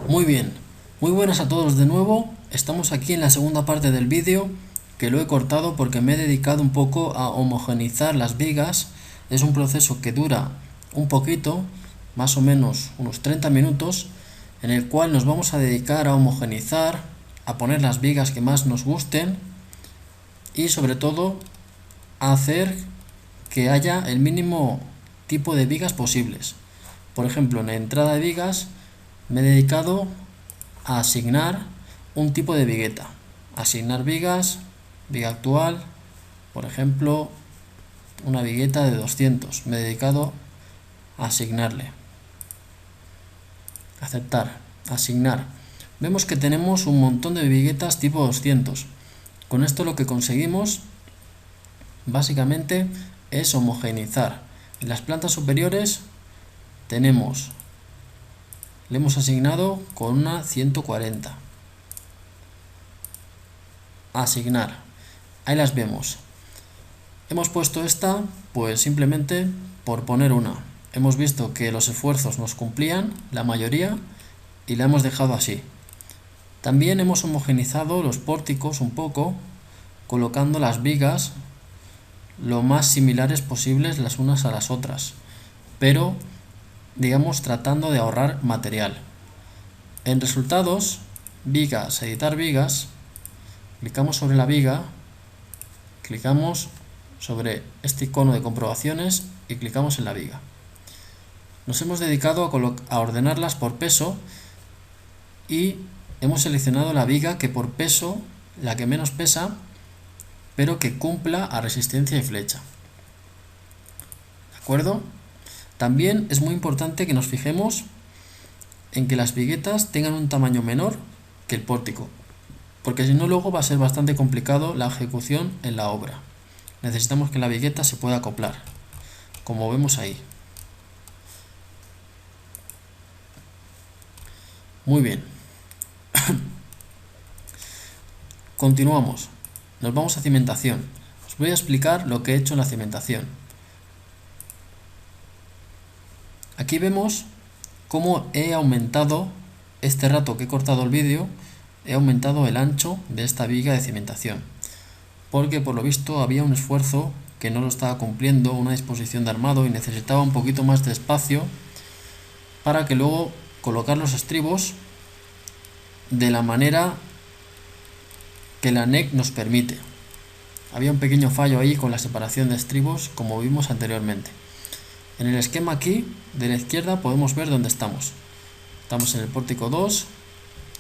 Muy bien, muy buenas a todos de nuevo. Estamos aquí en la segunda parte del vídeo, que lo he cortado porque me he dedicado un poco a homogeneizar las vigas. Es un proceso que dura un poquito, más o menos unos 30 minutos, en el cual nos vamos a dedicar a homogeneizar, a poner las vigas que más nos gusten y sobre todo a hacer que haya el mínimo tipo de vigas posibles. Por ejemplo, en la entrada de vigas me he dedicado a asignar un tipo de vigueta. Asignar vigas, viga actual, por ejemplo, una vigueta de 200. Me he dedicado a asignarle. Aceptar, asignar. Vemos que tenemos un montón de viguetas tipo 200. Con esto lo que conseguimos básicamente es homogeneizar. En las plantas superiores tenemos, le hemos asignado con una 140. Asignar. Ahí las vemos. Hemos puesto esta pues simplemente por poner una. Hemos visto que los esfuerzos nos cumplían, la mayoría, y la hemos dejado así. También hemos homogeneizado los pórticos un poco, colocando las vigas lo más similares posibles las unas a las otras, pero digamos tratando de ahorrar material. En resultados, vigas, editar vigas, clicamos sobre la viga, clicamos sobre este icono de comprobaciones y clicamos en la viga. Nos hemos dedicado a ordenarlas por peso y hemos seleccionado la viga que por peso, la que menos pesa, pero que cumpla a resistencia y flecha. ¿De acuerdo? También es muy importante que nos fijemos en que las viguetas tengan un tamaño menor que el pórtico, porque si no luego va a ser bastante complicado la ejecución en la obra. Necesitamos que la vigueta se pueda acoplar, como vemos ahí. Muy bien. Continuamos. Nos vamos a cimentación. Os voy a explicar lo que he hecho en la cimentación. Aquí vemos cómo he aumentado, este rato que he cortado el vídeo, he aumentado el ancho de esta viga de cimentación. Porque por lo visto había un esfuerzo que no lo estaba cumpliendo, una disposición de armado, y necesitaba un poquito más de espacio para que luego colocar los estribos de la manera que la NEC nos permite. Había un pequeño fallo ahí con la separación de estribos, como vimos anteriormente. En el esquema aquí de la izquierda podemos ver dónde estamos. Estamos en el pórtico 2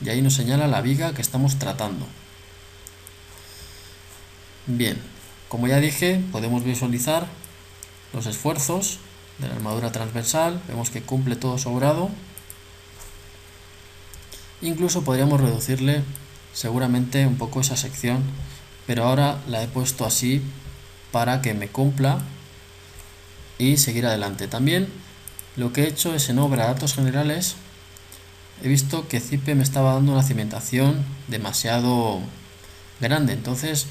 y ahí nos señala la viga que estamos tratando. Bien, como ya dije, podemos visualizar los esfuerzos de la armadura transversal. Vemos que cumple todo sobrado. Incluso podríamos reducirle seguramente un poco esa sección, pero ahora la he puesto así para que me cumpla y seguir adelante. También lo que he hecho es en obra datos generales. He visto que Zipe me estaba dando una cimentación demasiado grande, entonces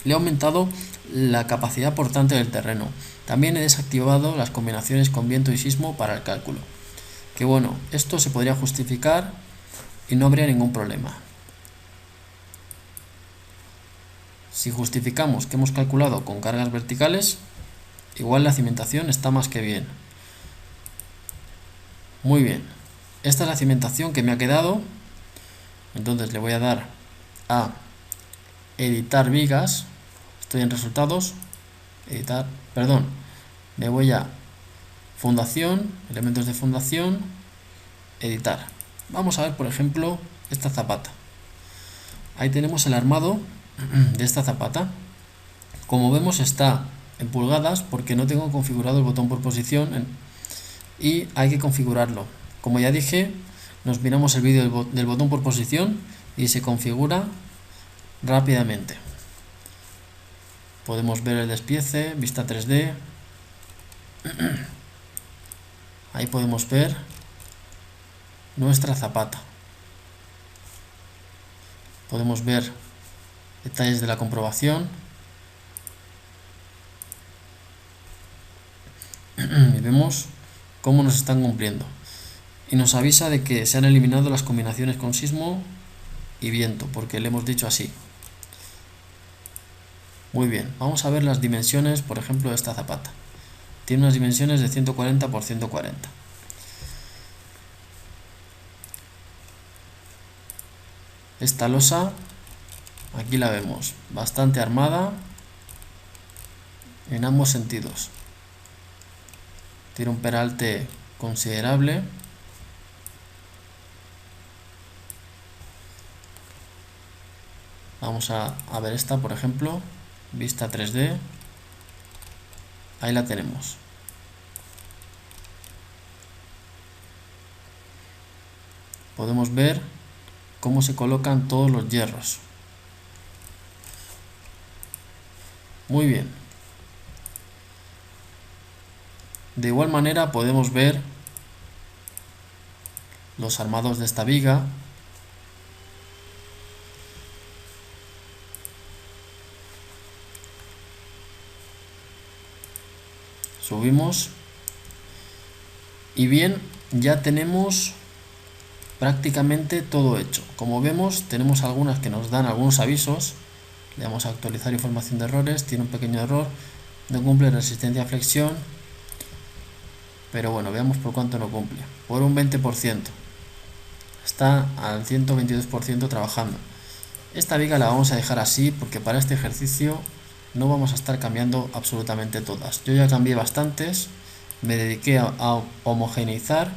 le he aumentado la capacidad portante del terreno. También he desactivado las combinaciones con viento y sismo para el cálculo. Que bueno, esto se podría justificar y no habría ningún problema. Si justificamos que hemos calculado con cargas verticales, igual la cimentación está más que bien. Muy bien, esta es la cimentación que me ha quedado. Entonces le voy a dar a editar vigas. Estoy en resultados, editar, perdón, me voy a fundación, elementos de fundación, editar. Vamos a ver, por ejemplo, esta zapata. Ahí tenemos el armado de esta zapata. Como vemos está en pulgadas porque no tengo configurado el botón por posición y hay que configurarlo. Como ya dije, nos miramos el vídeo del botón por posición y se configura rápidamente. Podemos ver el despiece, vista 3D. Ahí podemos ver nuestra zapata. Podemos ver detalles de la comprobación y vemos cómo nos están cumpliendo. y nos avisa de que se han eliminado las combinaciones con sismo y viento, porque le hemos dicho así. Muy bien, vamos a ver las dimensiones, por ejemplo, de esta zapata. Tiene unas dimensiones de 140 por 140. Esta losa, aquí la vemos, bastante armada en ambos sentidos. Tiene un peralte considerable. Vamos a ver esta, por ejemplo, vista 3D. Ahí la tenemos. Podemos ver cómo se colocan todos los hierros. Muy bien. De igual manera podemos ver los armados de esta viga. Subimos. Y bien, ya tenemos prácticamente todo hecho. Como vemos, tenemos algunas que nos dan algunos avisos. Le damos a actualizar información de errores. Tiene un pequeño error. No cumple resistencia a flexión. Pero bueno, veamos por cuánto no cumple. Por un 20%. Está al 122% trabajando. Esta viga la vamos a dejar así porque para este ejercicio no vamos a estar cambiando absolutamente todas. Yo ya cambié bastantes. Me dediqué a homogeneizar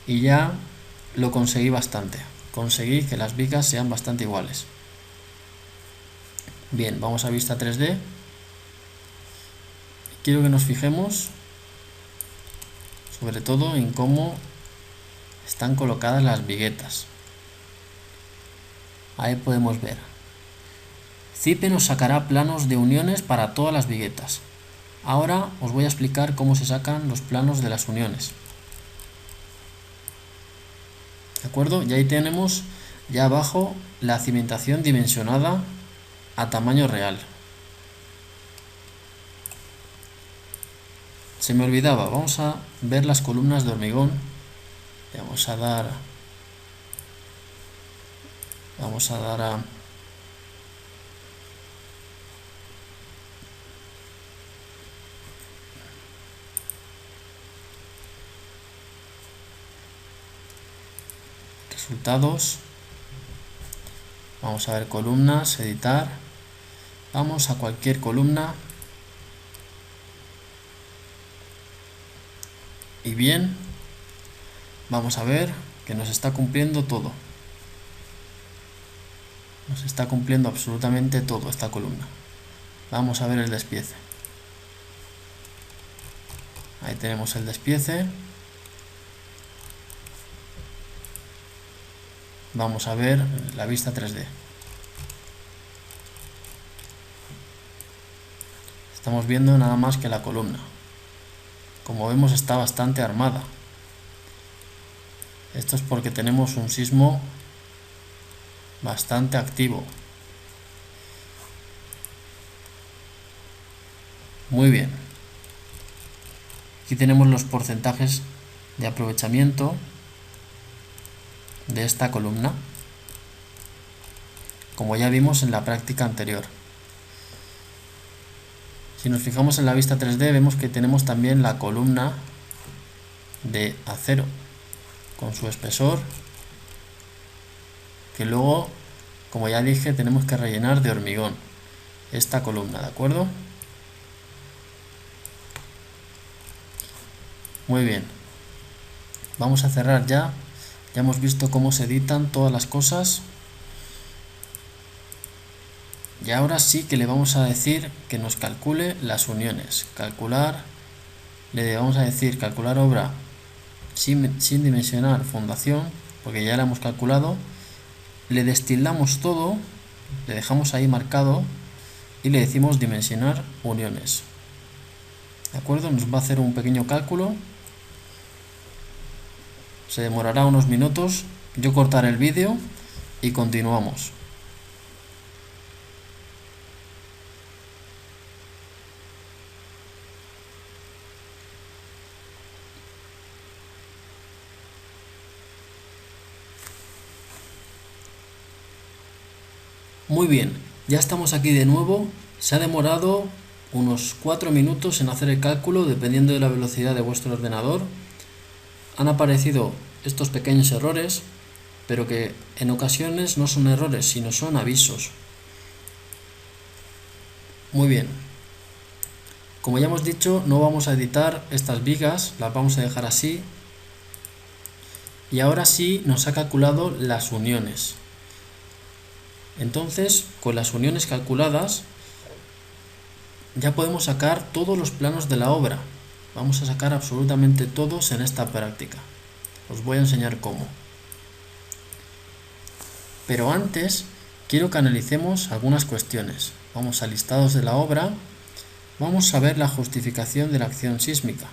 y ya lo conseguí bastante. Conseguí que las vigas sean bastante iguales. Bien, vamos a vista 3D. Quiero que nos fijemos sobre todo en cómo están colocadas las viguetas. Ahí podemos ver. Cipe nos sacará planos de uniones para todas las viguetas. Ahora os voy a explicar cómo se sacan los planos de las uniones. ¿De acuerdo? Y ahí tenemos ya abajo la cimentación dimensionada a tamaño real. Se me olvidaba, vamos a ver las columnas de hormigón. Vamos a dar a resultados. Vamos a ver columnas, editar. Vamos a cualquier columna. Y bien, vamos a ver que nos está cumpliendo todo. Nos está cumpliendo absolutamente todo esta columna. Vamos a ver el despiece. Ahí tenemos el despiece. Vamos a ver la vista 3D. Estamos viendo nada más que la columna. Como vemos está bastante armada. Esto es porque tenemos un sismo bastante activo. Muy bien. Aquí tenemos los porcentajes de aprovechamiento de esta columna, como ya vimos en la práctica anterior. Si nos fijamos en la vista 3D vemos que tenemos también la columna de acero con su espesor, que luego, como ya dije, tenemos que rellenar de hormigón esta columna, ¿de acuerdo? Muy bien, vamos a cerrar ya. Ya hemos visto cómo se editan todas las cosas. Y ahora sí que le vamos a decir que nos calcule las uniones. Calcular, le vamos a decir calcular obra sin dimensionar fundación, porque ya la hemos calculado. Le destildamos todo, le dejamos ahí marcado y le decimos dimensionar uniones. ¿De acuerdo? Nos va a hacer un pequeño cálculo. Se demorará unos minutos. Yo cortaré el vídeo y continuamos. Muy bien, ya estamos aquí de nuevo. Se ha demorado unos 4 minutos en hacer el cálculo, dependiendo de la velocidad de vuestro ordenador. Han aparecido estos pequeños errores, pero que en ocasiones no son errores, sino son avisos. Muy bien. Como ya hemos dicho, no vamos a editar estas vigas, las vamos a dejar así. Y ahora sí nos ha calculado las uniones. Entonces, con las uniones calculadas, ya podemos sacar todos los planos de la obra. Vamos a sacar absolutamente todos en esta práctica. Os voy a enseñar cómo. Pero antes, quiero que analicemos algunas cuestiones. Vamos a listados de la obra. Vamos a ver la justificación de la acción sísmica.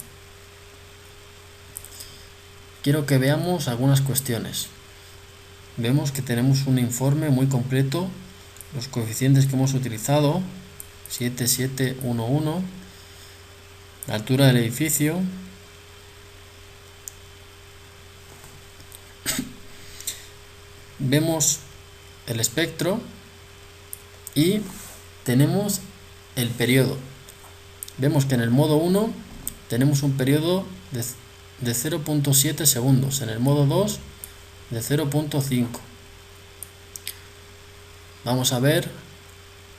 Quiero que veamos algunas cuestiones. Vemos que tenemos un informe muy completo. Los coeficientes que hemos utilizado: 7711, la altura del edificio, vemos el espectro y tenemos el periodo. Vemos que en el modo 1 tenemos un periodo de 0.7 segundos, en el modo 2 de 0.5. Vamos a ver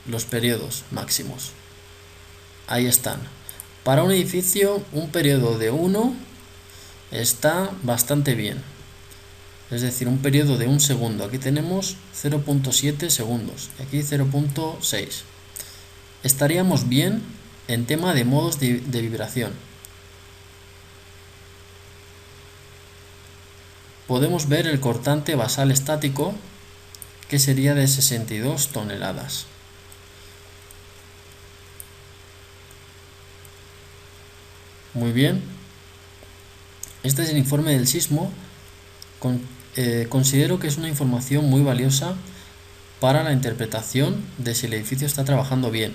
los periodos máximos. Ahí están. Para un edificio, un periodo de 1 está bastante bien. Es decir, un periodo de 1 segundo. Aquí tenemos 0.7 segundos. Y aquí 0.6. Estaríamos bien en tema de modos de vibración. Podemos ver el cortante basal estático, que sería de 62 toneladas. Muy bien. Este es el informe del sismo. Considero que es una información muy valiosa para la interpretación de si el edificio está trabajando bien.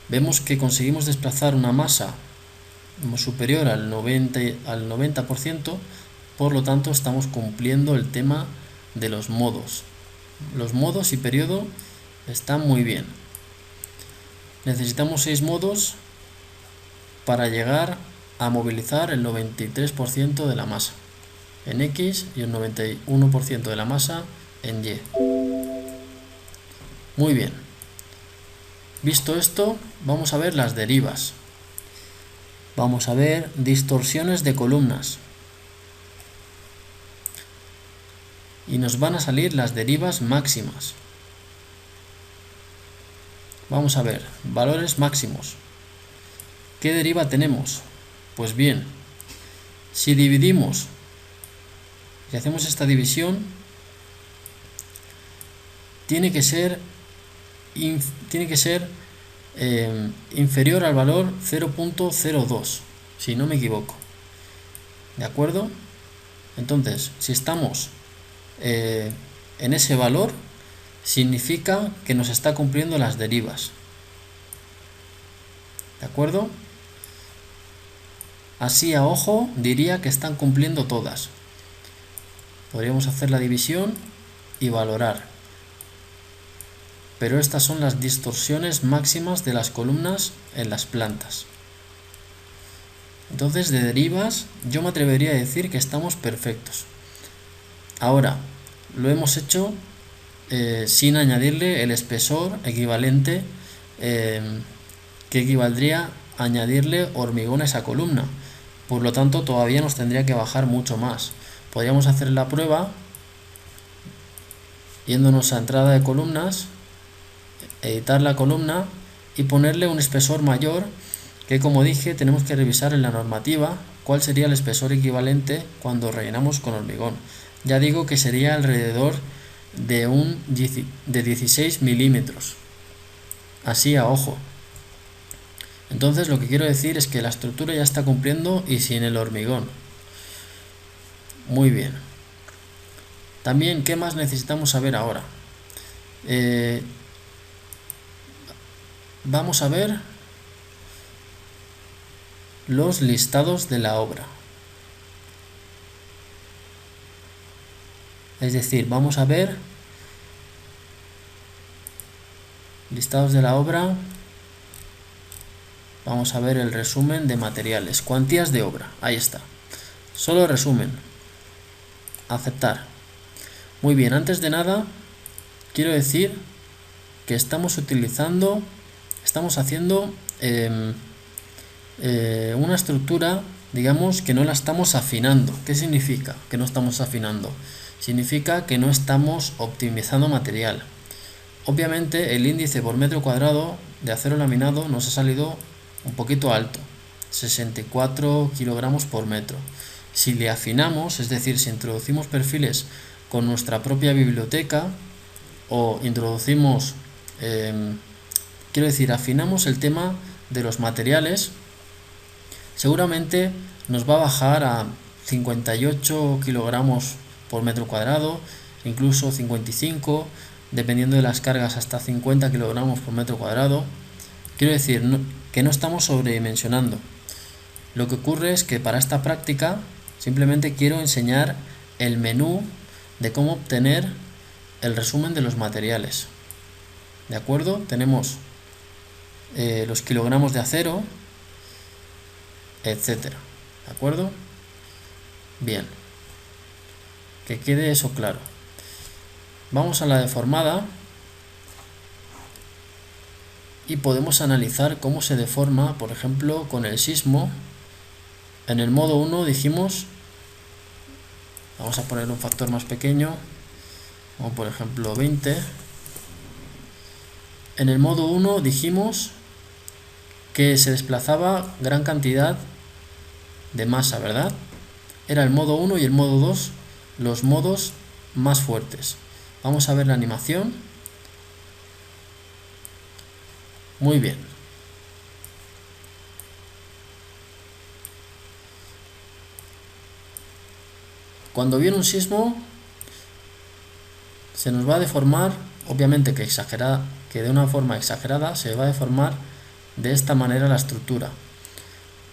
Vemos que conseguimos desplazar una masa superior al 90%, por lo tanto estamos cumpliendo el tema de los modos. Los modos y periodo están muy bien. Necesitamos 6 modos para llegar a movilizar el 93% de la masa en X y el 91% de la masa en Y. Muy bien. Visto esto, vamos a ver las derivas. Vamos a ver distorsiones de columnas. Y nos van a salir las derivas máximas. Vamos a ver, valores máximos. ¿Qué deriva tenemos? Pues bien, si dividimos y hacemos esta división, tiene que ser inferior al valor 0.02, si no me equivoco. ¿De acuerdo? Entonces, si estamos en ese valor, significa que nos está cumpliendo las derivas. ¿De acuerdo? Así a ojo diría que están cumpliendo todas. Podríamos hacer la división y valorar. Pero estas son las distorsiones máximas de las columnas en las plantas. Entonces, de derivas, yo me atrevería a decir que estamos perfectos. Ahora, lo hemos hecho sin añadirle el espesor equivalente, que equivaldría a añadirle hormigón a esa columna. Por lo tanto, todavía nos tendría que bajar mucho más. Podríamos hacer la prueba yéndonos a entrada de columnas, editar la columna y ponerle un espesor mayor, que, como dije, tenemos que revisar en la normativa cuál sería el espesor equivalente cuando rellenamos con hormigón. Ya digo que sería alrededor de 16 milímetros, así a ojo. Entonces, lo que quiero decir es que la estructura ya está cumpliendo y sin el hormigón. Muy bien. También, ¿qué más necesitamos saber ahora? Vamos a ver los listados de la obra. Es decir, vamos a ver listados de la obra. Vamos a ver el resumen de materiales, cuantías de obra, ahí está. Solo resumen. Aceptar. Muy bien, antes de nada quiero decir que estamos haciendo una estructura, digamos, que no la estamos afinando. ¿Qué significa que no estamos afinando? Significa que no estamos optimizando material. Obviamente el índice por metro cuadrado de acero laminado nos ha salido un poquito alto, 64 kilogramos por metro. Si le afinamos, es decir, si introducimos perfiles con nuestra propia biblioteca o introducimos, afinamos el tema de los materiales, seguramente nos va a bajar a 58 kilogramos por metro cuadrado, incluso 55, dependiendo de las cargas hasta 50 kilogramos por metro cuadrado. Quiero decir que no estamos sobredimensionando. Lo que ocurre es que para esta práctica simplemente quiero enseñar el menú de cómo obtener el resumen de los materiales. ¿De acuerdo? Tenemos los kilogramos de acero, etcétera. ¿De acuerdo? Bien. Que quede eso claro. Vamos a la deformada y podemos analizar cómo se deforma, por ejemplo, con el sismo. En el modo 1 dijimos, vamos a poner un factor más pequeño, como por ejemplo 20. En el modo 1 dijimos que se desplazaba gran cantidad de masa, ¿verdad? Era el modo 1 y el modo 2 los modos más fuertes. Vamos a ver la animación. Muy bien. Cuando viene un sismo, se nos va a deformar, obviamente que de una forma exagerada, se va a deformar de esta manera la estructura.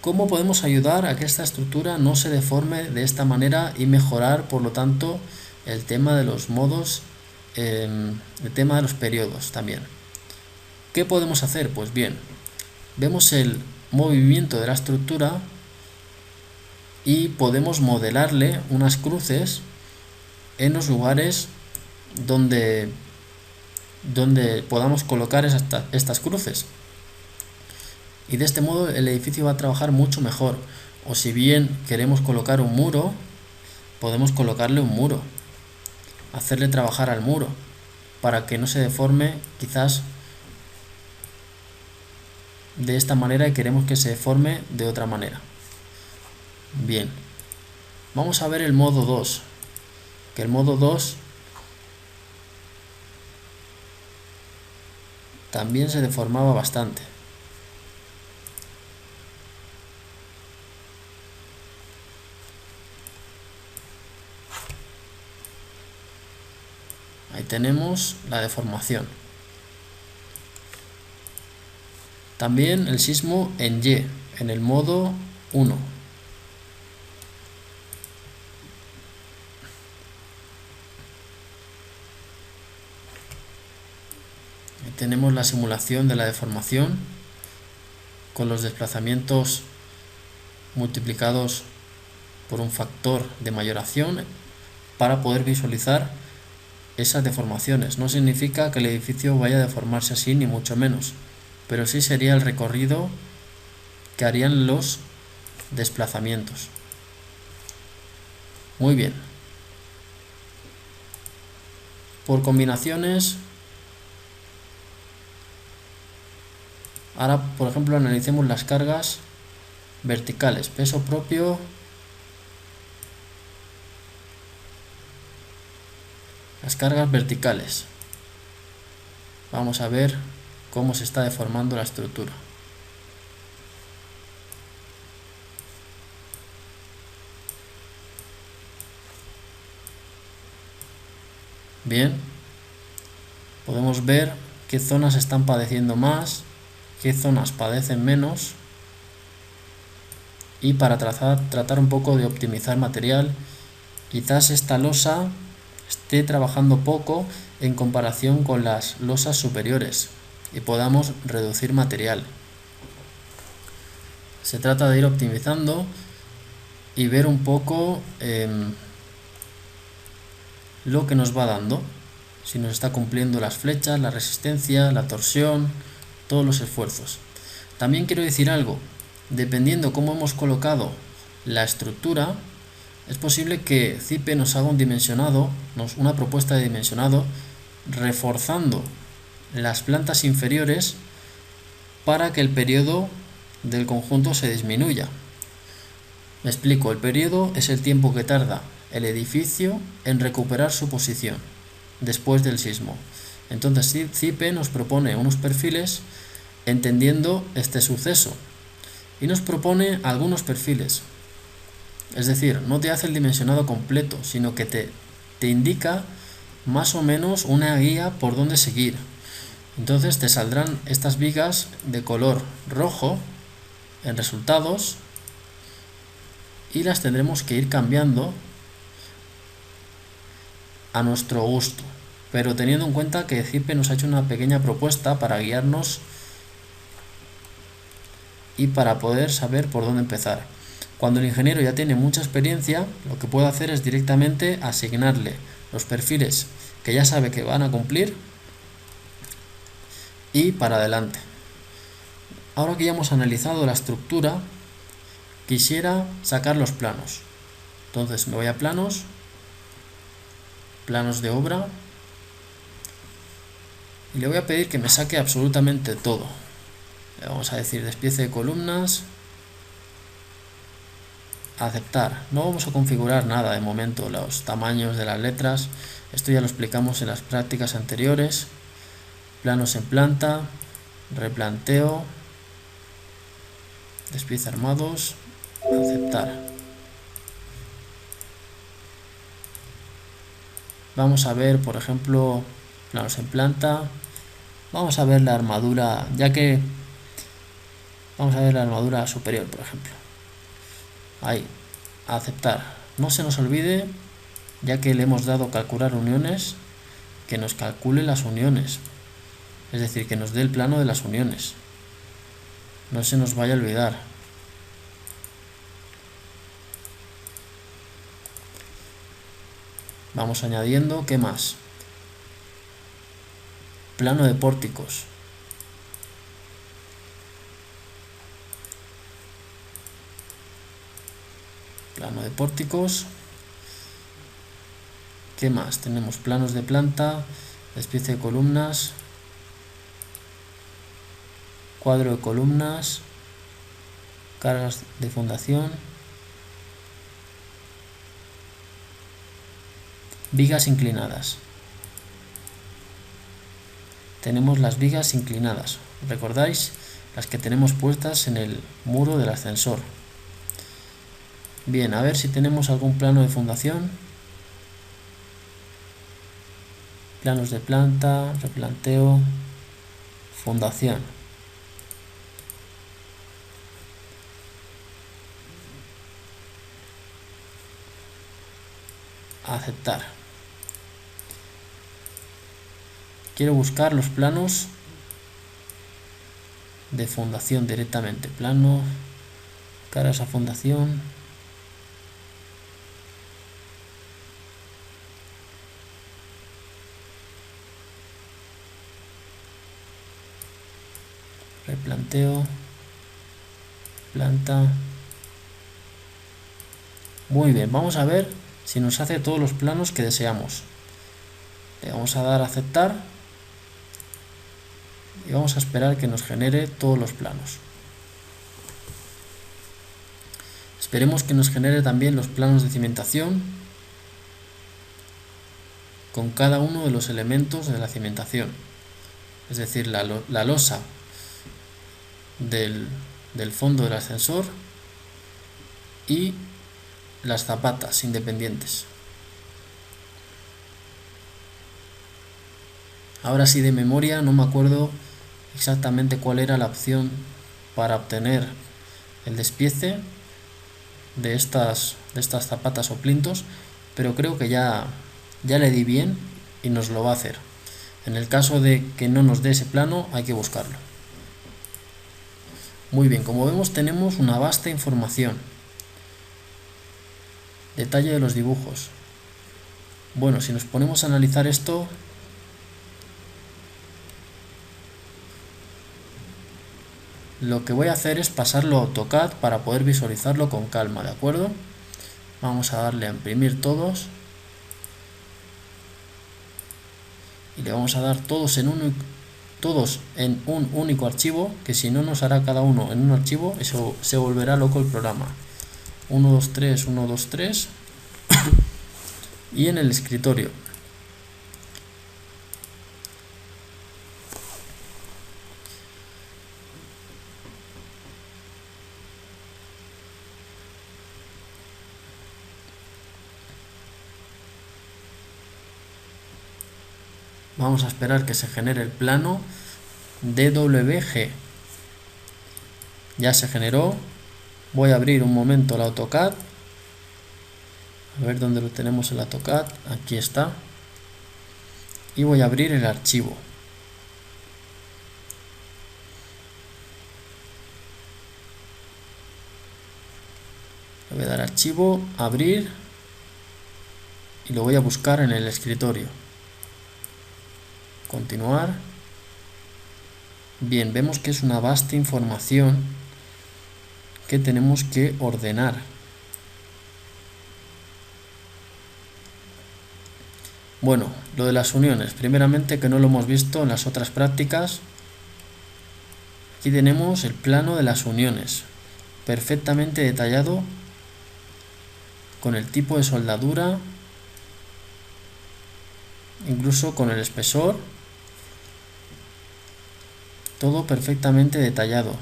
¿Cómo podemos ayudar a que esta estructura no se deforme de esta manera y mejorar, por lo tanto, el tema de los modos, el tema de los periodos también? ¿Qué podemos hacer? Pues bien, vemos el movimiento de la estructura y podemos modelarle unas cruces en los lugares donde podamos colocar estas cruces. Y de este modo el edificio va a trabajar mucho mejor. O si bien queremos colocar un muro, podemos colocarle un muro, hacerle trabajar al muro para que no se deforme quizás de esta manera y queremos que se deforme de otra manera. Bien, vamos a ver el modo 2, que el modo 2 también se deformaba bastante. Ahí tenemos la deformación. También el sismo en Y, en el modo 1. Ahí tenemos la simulación de la deformación con los desplazamientos multiplicados por un factor de mayoración para poder visualizar esas deformaciones. No significa que el edificio vaya a deformarse así, ni mucho menos, pero sí sería el recorrido que harían los desplazamientos. Muy bien. Por combinaciones, ahora por ejemplo analicemos las cargas verticales, peso propio, las cargas verticales. Vamos a ver cómo se está deformando la estructura. Bien, podemos ver qué zonas están padeciendo más, qué zonas padecen menos, y para tratar un poco de optimizar material, quizás esta losa esté trabajando poco en comparación con las losas superiores. y podamos reducir material. Se trata de ir optimizando y ver un poco lo que nos va dando, si nos está cumpliendo las flechas, la resistencia, la torsión, todos los esfuerzos. También quiero decir algo, dependiendo cómo hemos colocado la estructura, es posible que Cipe nos haga un dimensionado, una propuesta de dimensionado, reforzando las plantas inferiores para que el periodo del conjunto se disminuya. Me explico, el periodo es el tiempo que tarda el edificio en recuperar su posición después del sismo. Entonces Cipe nos propone unos perfiles entendiendo este suceso y nos propone algunos perfiles. Es decir, no te hace el dimensionado completo, sino que te indica más o menos una guía por dónde seguir. Entonces te saldrán estas vigas de color rojo en resultados y las tendremos que ir cambiando a nuestro gusto, pero teniendo en cuenta que Cipe nos ha hecho una pequeña propuesta para guiarnos y para poder saber por dónde empezar. Cuando el ingeniero ya tiene mucha experiencia, lo que puede hacer es directamente asignarle los perfiles que ya sabe que van a cumplir y para adelante. Ahora que ya hemos analizado la estructura, quisiera sacar los planos. Entonces me voy a planos, planos de obra, y le voy a pedir que me saque absolutamente todo. Le vamos a decir despiece de columnas, aceptar. No vamos a configurar nada de momento, los tamaños de las letras, esto ya lo explicamos en las prácticas anteriores. Planos en planta, replanteo, despiece armados, aceptar. Vamos a ver, por ejemplo, planos en planta. Vamos a ver la armadura, vamos a ver la armadura superior, por ejemplo. Ahí, aceptar. No se nos olvide, ya que le hemos dado calcular uniones, que nos calcule las uniones. Es decir, que nos dé el plano de las uniones. No se nos vaya a olvidar. Vamos añadiendo, ¿qué más? Plano de pórticos. Plano de pórticos. ¿Qué más? Tenemos planos de planta, despiece de columnas, cuadro de columnas, cargas de fundación, vigas inclinadas. Tenemos las vigas inclinadas, ¿recordáis? Las que tenemos puestas en el muro del ascensor. Bien, a ver si tenemos algún plano de fundación. Planos de planta, replanteo, fundación. Aceptar. Quiero buscar los planos de fundación directamente. Plano, caras a fundación. Replanteo, planta. Muy bien, vamos a ver si nos hace todos los planos que deseamos. Le vamos a dar a aceptar y vamos a esperar que nos genere todos los planos. Esperemos que nos genere también los planos de cimentación con cada uno de los elementos de la cimentación, es decir, la losa del fondo del ascensor y las zapatas independientes. Ahora sí, de memoria no me acuerdo exactamente cuál era la opción para obtener el despiece de estas zapatas o plintos, pero creo que ya le di bien y nos lo va a hacer. En el caso de que no nos dé ese plano, hay que buscarlo. Muy bien, como vemos tenemos una vasta información. Detalle de los dibujos. Bueno, si nos ponemos a analizar esto, lo que voy a hacer es pasarlo a AutoCAD para poder visualizarlo con calma, ¿de acuerdo? Vamos a darle a imprimir todos. Y le vamos a dar todos en un único archivo, que si no nos hará cada uno en un archivo, eso se volverá loco el programa. 1, 2, 3, 1, 2, 3. Y en el escritorio. Vamos a esperar que se genere el plano DWG. Ya se generó. Voy a abrir un momento el AutoCAD. A ver dónde lo tenemos el AutoCAD. Aquí está. Y voy a abrir el archivo. Le voy a dar archivo, abrir. Y lo voy a buscar en el escritorio. Continuar. Bien, vemos que es una vasta información que tenemos que ordenar. Bueno, lo de las uniones, primeramente, que no lo hemos visto en las otras prácticas. Aquí tenemos el plano de las uniones, perfectamente detallado, con el tipo de soldadura, incluso con el espesor, todo perfectamente detallado.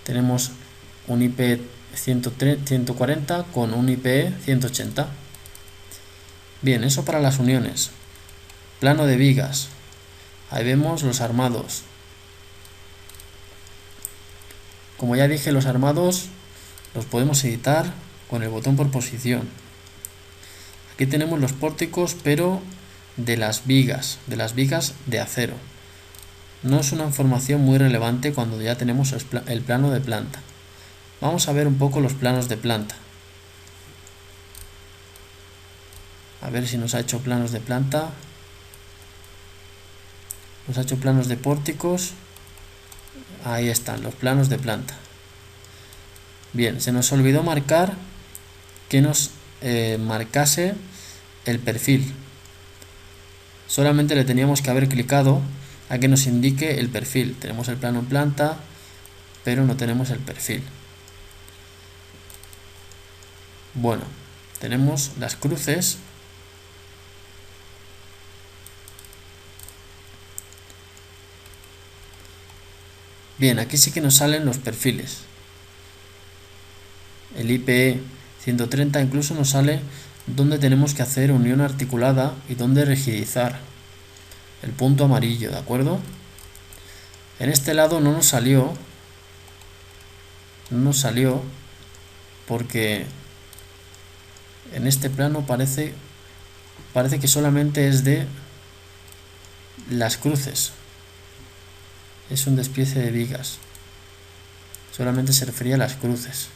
Tenemos un IP 140 con un IP 180. Bien, eso para las uniones. Plano de vigas. Ahí vemos los armados. Como ya dije, los armados los podemos editar con el botón por posición. Aquí tenemos los pórticos, pero de las vigas de acero. No es una información muy relevante cuando ya tenemos el plano de planta. Vamos a ver un poco los planos de planta. A ver si nos ha hecho planos de planta. Nos ha hecho planos de pórticos. Ahí están los planos de planta. Bien, se nos olvidó marcar que nos marcase el perfil. Solamente le teníamos que haber clicado a que nos indique el perfil. Tenemos el plano en planta, pero no tenemos el perfil. Bueno, tenemos las cruces. Bien, aquí sí que nos salen los perfiles. El IP 130 incluso nos sale dónde tenemos que hacer unión articulada y dónde rigidizar. El punto amarillo, ¿de acuerdo? En este lado no nos salió porque en este plano parece que solamente es de las cruces. Es un despiece de vigas. Solamente se refería a las cruces.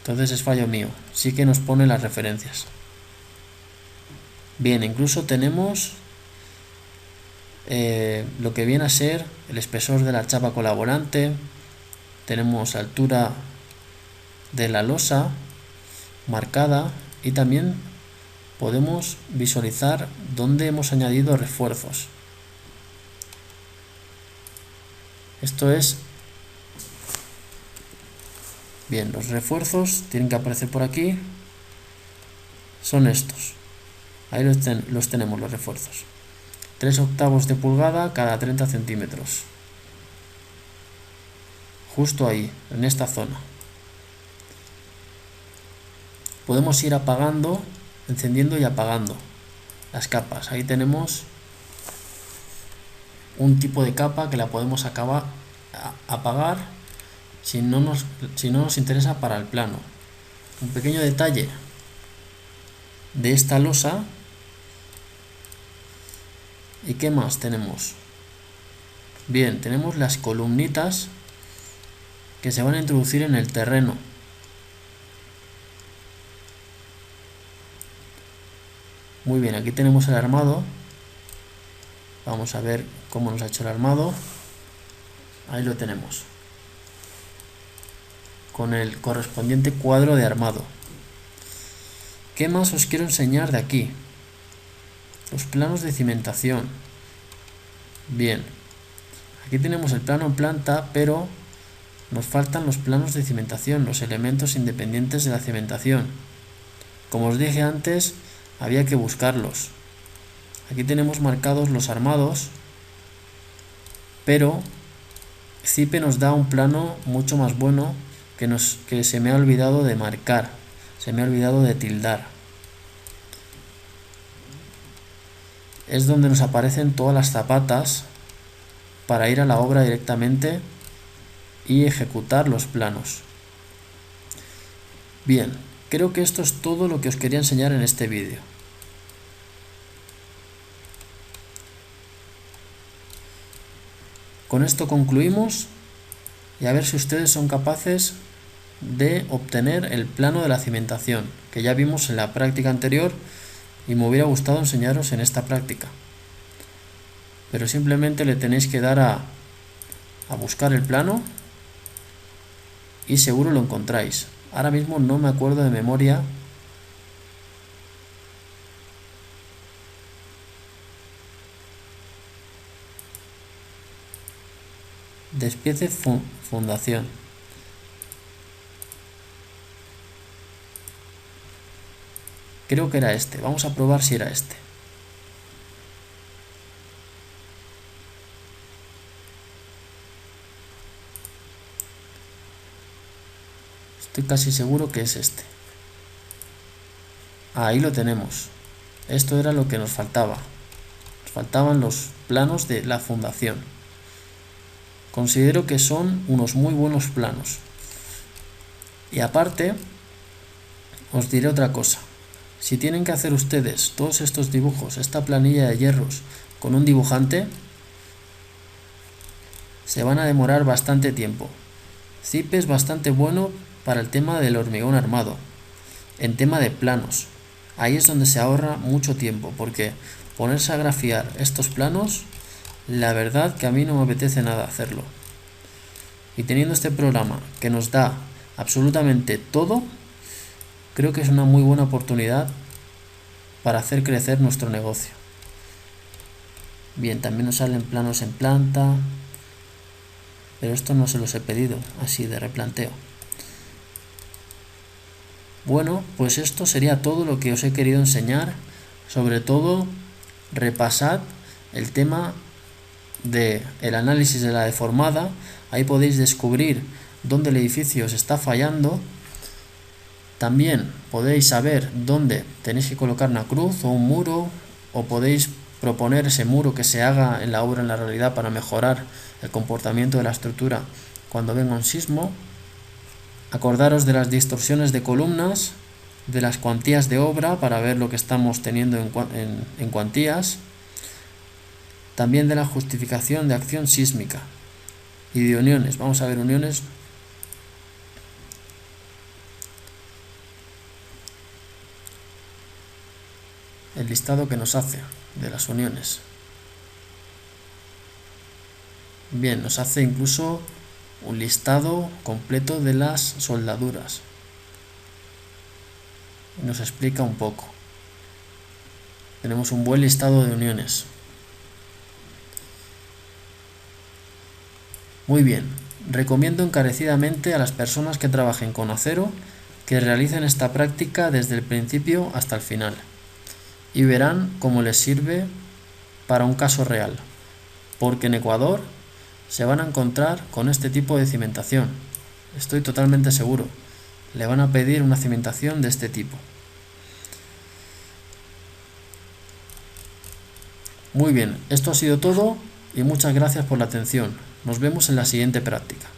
Entonces es fallo mío. Sí que nos pone las referencias. Bien, incluso tenemos lo que viene a ser el espesor de la chapa colaborante. Tenemos altura de la losa marcada y también podemos visualizar dónde hemos añadido refuerzos. Esto es bien, los refuerzos tienen que aparecer por aquí. Son estos. Ahí los tenemos, los refuerzos. 3/8 de pulgada cada 30 centímetros. Justo ahí, en esta zona. Podemos ir apagando, encendiendo y apagando las capas. Ahí tenemos un tipo de capa que la podemos apagar si no nos interesa para el plano. un pequeño detalle de esta losa. ¿Y qué más tenemos? Bien, tenemos las columnitas que se van a introducir en el terreno. Muy bien, aquí tenemos el armado. Vamos a ver cómo nos ha hecho el armado. Ahí lo tenemos, con el correspondiente cuadro de armado. ¿Qué más os quiero enseñar de aquí? Los planos de cimentación. Bien, aquí tenemos el plano en planta, pero nos faltan los planos de cimentación, los elementos independientes de la cimentación. Como os dije antes, había que buscarlos. Aquí tenemos marcados los armados, pero Cipe nos da un plano mucho más bueno que se me ha olvidado de marcar, se me ha olvidado de tildar. Es donde nos aparecen todas las zapatas para ir a la obra directamente y ejecutar los planos. Bien, creo que esto es todo lo que os quería enseñar en este vídeo. Con esto concluimos y a ver si ustedes son capaces de obtener el plano de la cimentación, que ya vimos en la práctica anterior y me hubiera gustado enseñaros en esta práctica. Pero simplemente le tenéis que dar a buscar el plano y seguro lo encontráis. Ahora mismo no me acuerdo de memoria despiece fundación. Creo que era este. Vamos a probar si era este. Estoy casi seguro que es este. Ahí lo tenemos. Esto era lo que nos faltaba. Nos faltaban los planos de la fundación. Considero que son unos muy buenos planos. Y aparte, os diré otra cosa. Si tienen que hacer ustedes todos estos dibujos, esta planilla de hierros, con un dibujante, se van a demorar bastante tiempo. Cipe es bastante bueno para el tema del hormigón armado, en tema de planos. Ahí es donde se ahorra mucho tiempo, porque ponerse a grafiar estos planos, la verdad que a mí no me apetece nada hacerlo. Y teniendo este programa que nos da absolutamente todo, creo que es una muy buena oportunidad para hacer crecer nuestro negocio. Bien, también nos salen planos en planta, pero esto no se los he pedido, así de replanteo. Bueno, pues esto sería todo lo que os he querido enseñar. Sobre todo, repasad el tema del análisis de la deformada. Ahí podéis descubrir dónde el edificio os está fallando. También podéis saber dónde tenéis que colocar una cruz o un muro, o podéis proponer ese muro que se haga en la obra en la realidad para mejorar el comportamiento de la estructura cuando venga un sismo. Acordaros de las distorsiones de columnas, de las cuantías de obra para ver lo que estamos teniendo en cuantías, también de la justificación de acción sísmica y de uniones. Vamos a ver uniones. El listado que nos hace de las uniones. Bien, nos hace incluso un listado completo de las soldaduras. Y nos explica un poco. Tenemos un buen listado de uniones. Muy bien, recomiendo encarecidamente a las personas que trabajen con acero que realicen esta práctica desde el principio hasta el final. Y verán cómo les sirve para un caso real. Porque en Ecuador se van a encontrar con este tipo de cimentación. Estoy totalmente seguro. Le van a pedir una cimentación de este tipo. Muy bien, esto ha sido todo y muchas gracias por la atención. Nos vemos en la siguiente práctica.